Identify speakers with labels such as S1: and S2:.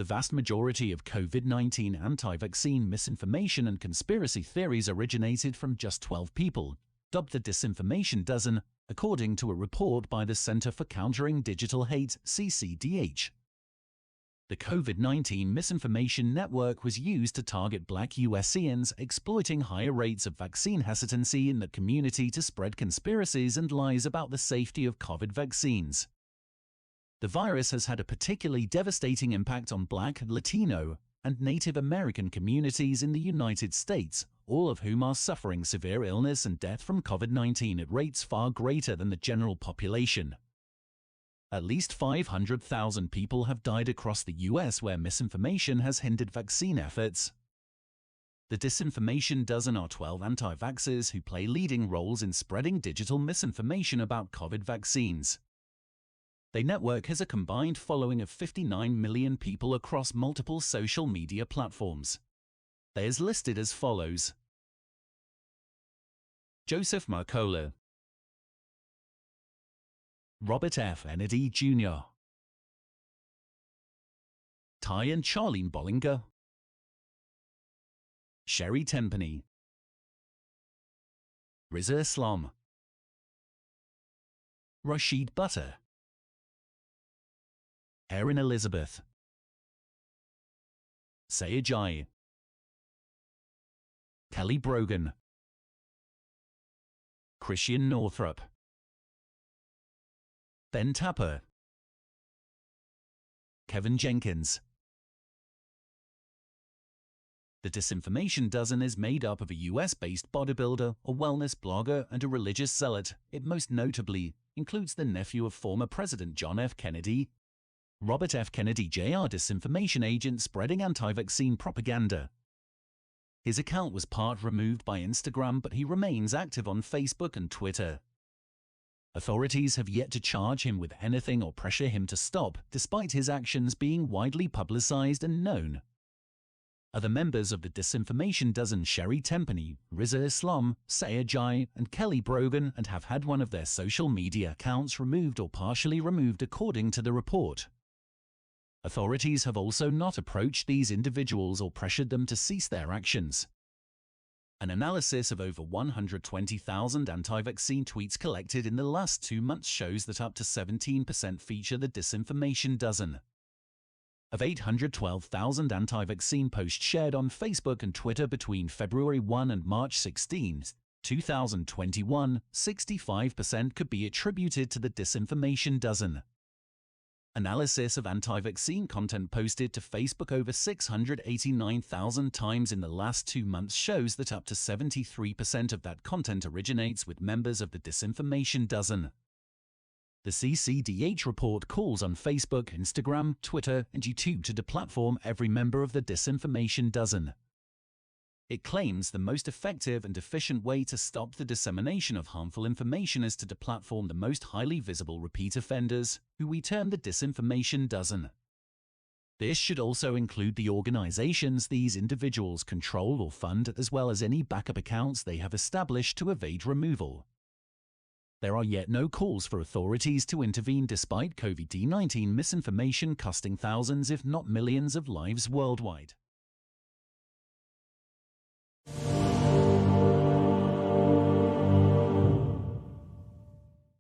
S1: The vast majority of COVID-19 anti-vaccine misinformation and conspiracy theories originated from just 12 people, dubbed the Disinformation Dozen, according to a report by the Center for Countering Digital Hate, CCDH. The COVID-19 misinformation network was used to target Black USians, exploiting higher rates of vaccine hesitancy in the community to spread conspiracies and lies about the safety of COVID vaccines. The virus has had a particularly devastating impact on Black, Latino, and Native American communities in the United States, all of whom are suffering severe illness and death from COVID-19 at rates far greater than the general population. At least 500,000 people have died across the US where misinformation has hindered vaccine efforts. The Disinformation Dozen are 12 anti-vaxxers who play leading roles in spreading digital misinformation about COVID vaccines. The network has a combined following of 59 million people across multiple social media platforms. They are listed as follows: Joseph Mercola, Robert F. Kennedy Jr., Ty and Charlene Bollinger, Sherry Tenpenny, Riza Islam, Rashid Butter, Erin Elizabeth, Saya Jai, Kelly Brogan, Christian Northrup, Ben Tapper, Kevin Jenkins. The Disinformation Dozen is made up of a US-based bodybuilder, a wellness blogger, and a religious zealot. It most notably includes the nephew of former President John F. Kennedy, Robert F. Kennedy Jr., disinformation agent spreading anti-vaccine propaganda. His account was part removed by Instagram, but he remains active on Facebook and Twitter. Authorities have yet to charge him with anything or pressure him to stop, despite his actions being widely publicized and known. Other members of the Disinformation Dozen, Sherry Tenpenny, Riza Islam, Saya Jai, and Kelly Brogan, and have had one of their social media accounts removed or partially removed according to the report. Authorities have also not approached these individuals or pressured them to cease their actions. An analysis of over 120,000 anti-vaccine tweets collected in the last 2 months shows that up to 17% feature the Disinformation Dozen. Of 812,000 anti-vaccine posts shared on Facebook and Twitter between February 1 and March 16, 2021, 65% could be attributed to the Disinformation Dozen. Analysis of anti-vaccine content posted to Facebook over 689,000 times in the last 2 months shows that up to 73% of that content originates with members of the Disinformation Dozen. The CCDH report calls on Facebook, Instagram, Twitter, and YouTube to deplatform every member of the Disinformation Dozen. It claims the most effective and efficient way to stop the dissemination of harmful information is to deplatform the most highly visible repeat offenders, who we term the Disinformation Dozen. This should also include the organizations these individuals control or fund, as well as any backup accounts they have established to evade removal. There are yet no calls for authorities to intervene despite COVID-19 misinformation costing thousands if not millions of lives worldwide.